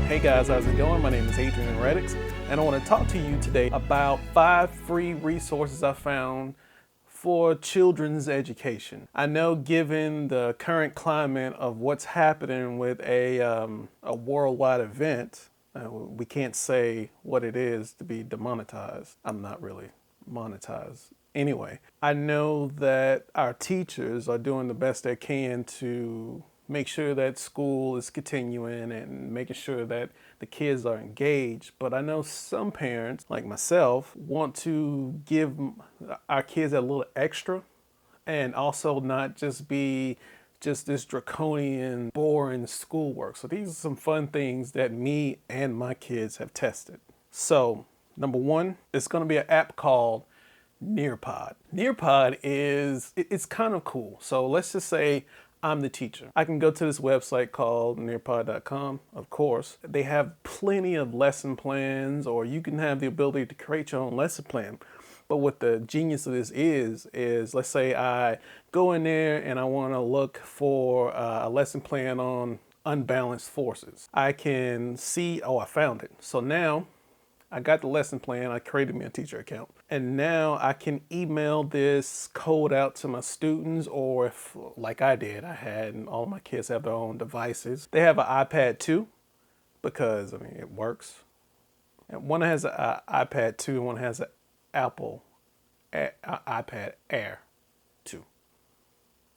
Hey guys, how's it going? My name is Adrian Reddix, and I want to talk to you today about 5 free resources I found for children's education. I know given the current climate of what's happening with a worldwide event, we can't say what it is to be demonetized. I'm not really monetized. Anyway, I know that our teachers are doing the best they can to make sure that school is continuing and making sure that the kids are engaged. But I know some parents, like myself, want to give our kids a little extra and also not just be just this draconian, boring schoolwork. So these are some fun things that me and my kids have tested. So, number one, it's going to be an app called Nearpod. Nearpod it's kind of cool. So let's just say I'm the teacher. I can go to this website called nearpod.com, of course. They have plenty of lesson plans, or you can have the ability to create your own lesson plan. But what the genius of this is let's say I go in there and I want to look for a lesson plan on unbalanced forces. I can see, oh, I found it. So now I got the lesson plan, I created me a teacher account, and now I can email this code out to my students, or if, like I did, I had, and all of my kids have their own devices. They have an iPad too, because, I mean, it works. And one has an iPad 2, and one has an Apple iPad Air 2.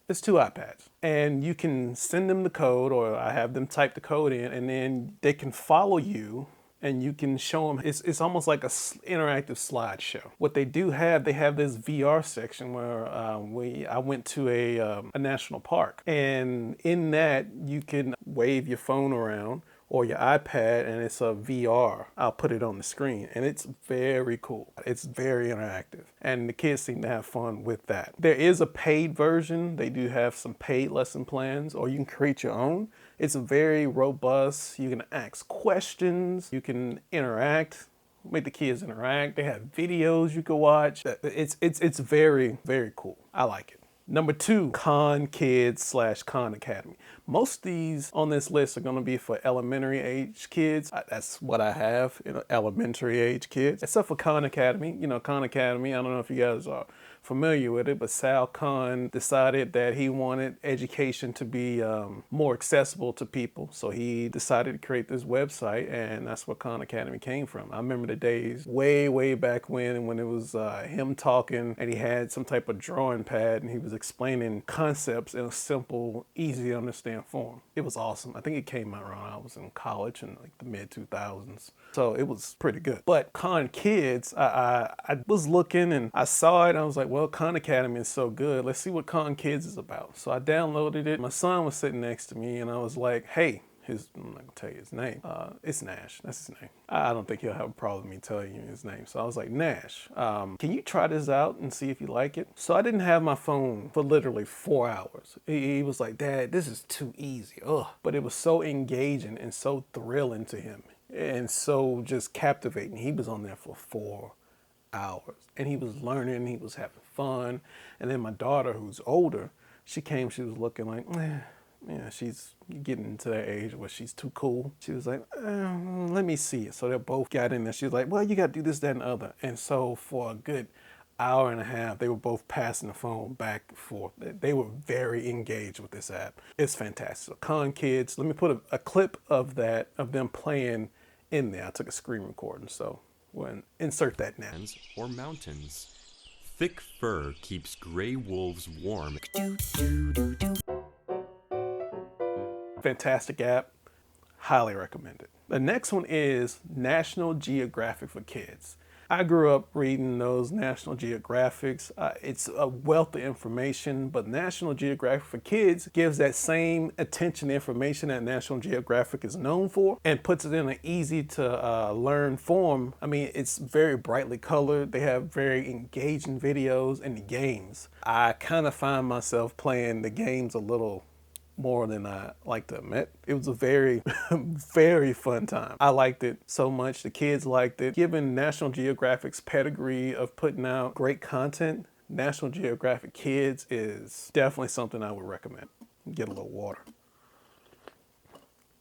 It's 2 iPads. And you can send them the code, or I have them type the code in, and then they can follow you and you can show them. It's almost like a interactive slideshow. What they do have, they have this VR section where I went to a national park, and in that you can wave your phone around or your iPad, and it's a VR. I'll put it on the screen, and it's very cool. It's very interactive, and the kids seem to have fun with that. There is a paid version. They do have some paid lesson plans, or you can create your own. It's very robust. You can ask questions. You can interact, make the kids interact. They have videos you can watch. It's very, very cool. I like it. Number 2, Khan Kids / Khan Academy. Most of these on this list are going to be for elementary age kids. That's what I have, elementary age kids. Except for Khan Academy. Khan Academy, I don't know if you guys are familiar with it, but Sal Khan decided that he wanted education to be more accessible to people. So he decided to create this website, and that's where Khan Academy came from. I remember the days way back when it was him talking, and he had some type of drawing pad, and he was explaining concepts in a simple, easy to understand form. It was awesome. I think it came out around I was in college in like the mid 2000s. So it was pretty good. But Khan Kids, I was looking and I saw it, and I was like, well, Khan Academy is so good. Let's see what Khan Kids is about. So I downloaded it. My son was sitting next to me, and I was like, hey, I'm not gonna tell you his name. It's Nash. That's his name. I don't think he'll have a problem with me telling you his name. So I was like, Nash, can you try this out and see if you like it? So I didn't have my phone for literally 4 hours. He was like, Dad, this is too easy. Ugh. But it was so engaging and so thrilling to him, and so just captivating. He was on there for 4 hours, and he was learning, he was having fun. And then my daughter, who's older, she was looking like, yeah, she's getting to that age where she's too cool. She was like, let me see it. So they both got in there. She was like, well, you got to do this, that, and the other. And so for a good hour and a half, they were both passing the phone back and forth. They were very engaged with this app. It's fantastic. So Khan Kids, let me put a clip of them playing in there. I took a screen recording, so we'll insert that now. Or mountains. Thick fur keeps gray wolves warm. Fantastic app. Highly recommend it. The next one is National Geographic for Kids. I grew up reading those National Geographics. It's a wealth of information, but National Geographic for Kids gives that same attention to information that National Geographic is known for and puts it in an easy to learn form. I mean, it's very brightly colored. They have very engaging videos and the games. I kind of find myself playing the games a little more than I like to admit. It was a very, very fun time. I liked it so much. The kids liked it. Given National Geographic's pedigree of putting out great content, National Geographic Kids is definitely something I would recommend. Get a little water.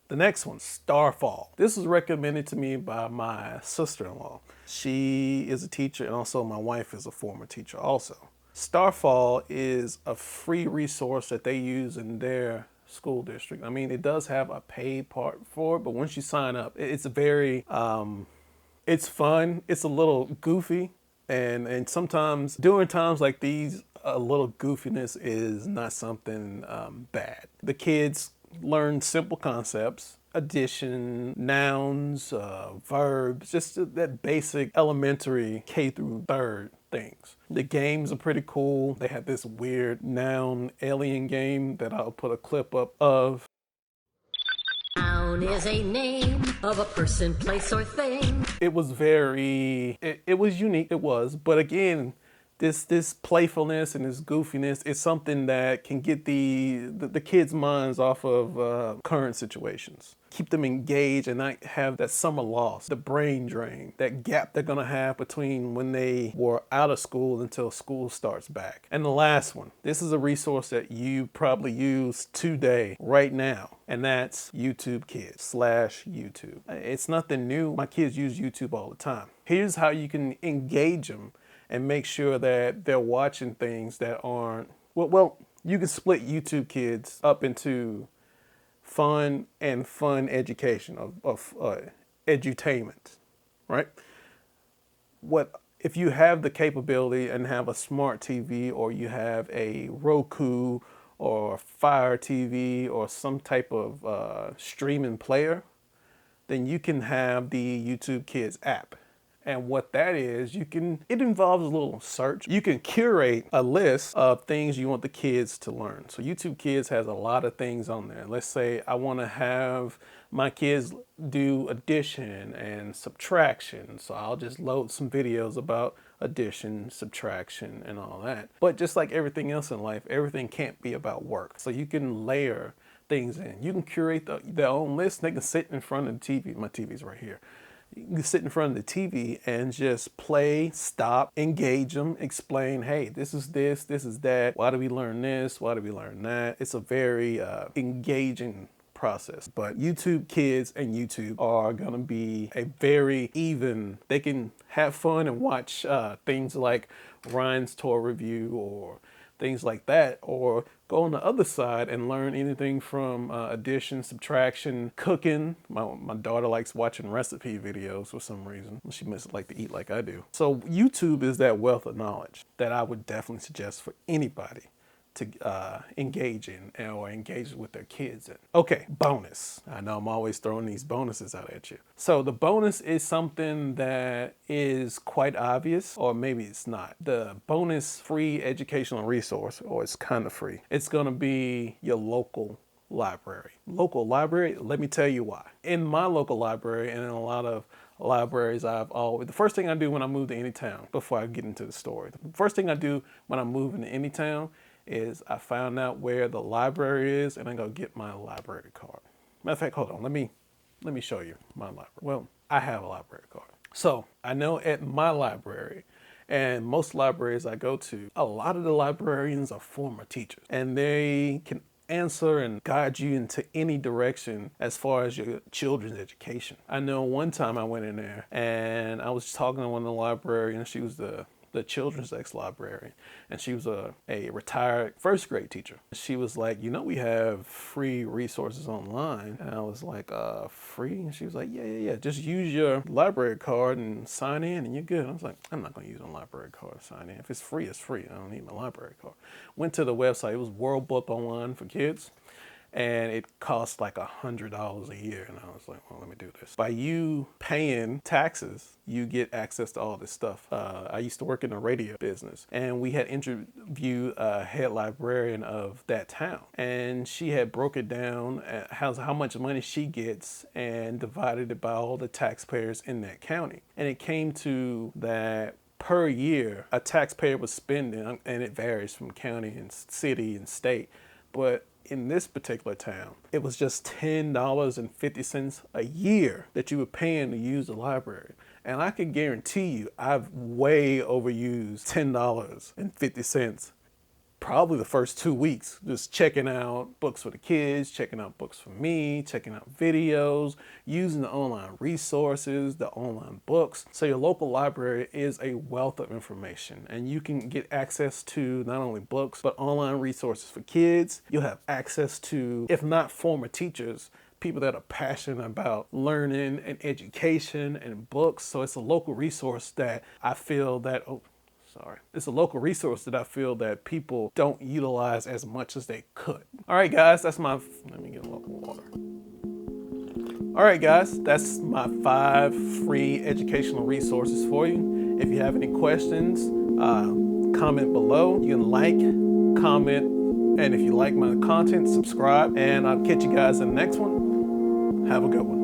The next one, Starfall. This was recommended to me by my sister-in-law. She is a teacher, and also my wife is a former teacher also. Starfall is a free resource that they use in their school district. I mean, it does have a paid part for it, but once you sign up, it's very, it's fun. It's a little goofy. And sometimes during times like these, a little goofiness is not something bad. The kids learn simple concepts, addition, nouns, verbs, just that basic elementary K through third things. The games are pretty cool. They have this weird noun alien game that I'll put a clip up of. Noun is a name of a person, place, or thing. It was very, it was unique, it was, but again, this playfulness and this goofiness is something that can get the kids' minds off of current situations. Keep them engaged and not have that summer loss, the brain drain, that gap they're gonna have between when they were out of school until school starts back. And the last one, this is a resource that you probably use today, right now, and that's YouTube Kids / YouTube. It's nothing new. My kids use YouTube all the time. Here's how you can engage them and make sure that they're watching things that aren't, well, you can split YouTube Kids up into fun and fun education of edutainment, right? What if you have the capability and have a smart TV, or you have a Roku or Fire TV or some type of streaming player, then you can have the YouTube Kids app. And what that is, it involves a little search. You can curate a list of things you want the kids to learn. So YouTube Kids has a lot of things on there. Let's say I want to have my kids do addition and subtraction. So I'll just load some videos about addition, subtraction, and all that. But just like everything else in life, everything can't be about work. So you can layer things in. You can curate their own list. They can sit in front of the TV. My TV's right here. You can sit in front of the TV and just play, stop, engage them, explain, hey, this is that. Why do we learn this? Why do we learn that? It's a very engaging process. But YouTube Kids and YouTube are going to be a very even, they can have fun and watch things like Ryan's Tour Review or things like that, or go on the other side and learn anything from addition, subtraction, cooking. My daughter likes watching recipe videos for some reason. She must like to eat like I do. So YouTube is that wealth of knowledge that I would definitely suggest for anybody to engage in or engage with their kids in. Okay, bonus. I know I'm always throwing these bonuses out at you. So the bonus is something that is quite obvious, or maybe it's not. The bonus free educational resource, or it's kind of free, it's gonna be your local library. Local library, let me tell you why. In my local library and in a lot of libraries, the first thing I do when I move to any town, before I get into the story, the first thing I do when I move into any town is I found out where the library is and I go get my library card. Matter of fact, hold on, let me show you my library. Well, I have a library card. So I know at my library, and most libraries I go to, a lot of the librarians are former teachers, and they can answer and guide you into any direction as far as your children's education. I know one time I went in there and I was talking to one of the librarians. She was the children's ex-librarian, and she was a retired first grade teacher. She was like, we have free resources online. And I was like, free? And she was like, yeah. Just use your library card and sign in and you're good. I was like, I'm not gonna use my library card to sign in. If it's free, it's free. I don't need my library card. Went to the website. It was World Book Online for kids. And it cost like $100 a year. And I was like, well, let me do this. By you paying taxes, you get access to all this stuff. I used to work in the radio business, and we had interviewed a head librarian of that town. And she had broke it down how much money she gets and divided it by all the taxpayers in that county. And it came to that per year, a taxpayer was spending, and it varies from county and city and state, but in this particular town, it was just $10.50 a year that you were paying to use the library. And I can guarantee you, I've way overused $10.50 probably the first 2 weeks, just checking out books for the kids, checking out books for me, checking out videos, using the online resources, the online books. So your local library is a wealth of information, and you can get access to not only books, but online resources for kids. You'll have access to, if not former teachers, people that are passionate about learning and education and books. So it's a local resource that I feel that, it's a local resource that I feel that people don't utilize as much as they could. All right, guys, let me get a little water. All right, guys, that's my 5 free educational resources for you. If you have any questions, comment below. You can like, comment, and if you like my content, subscribe, and I'll catch you guys in the next one. Have a good one.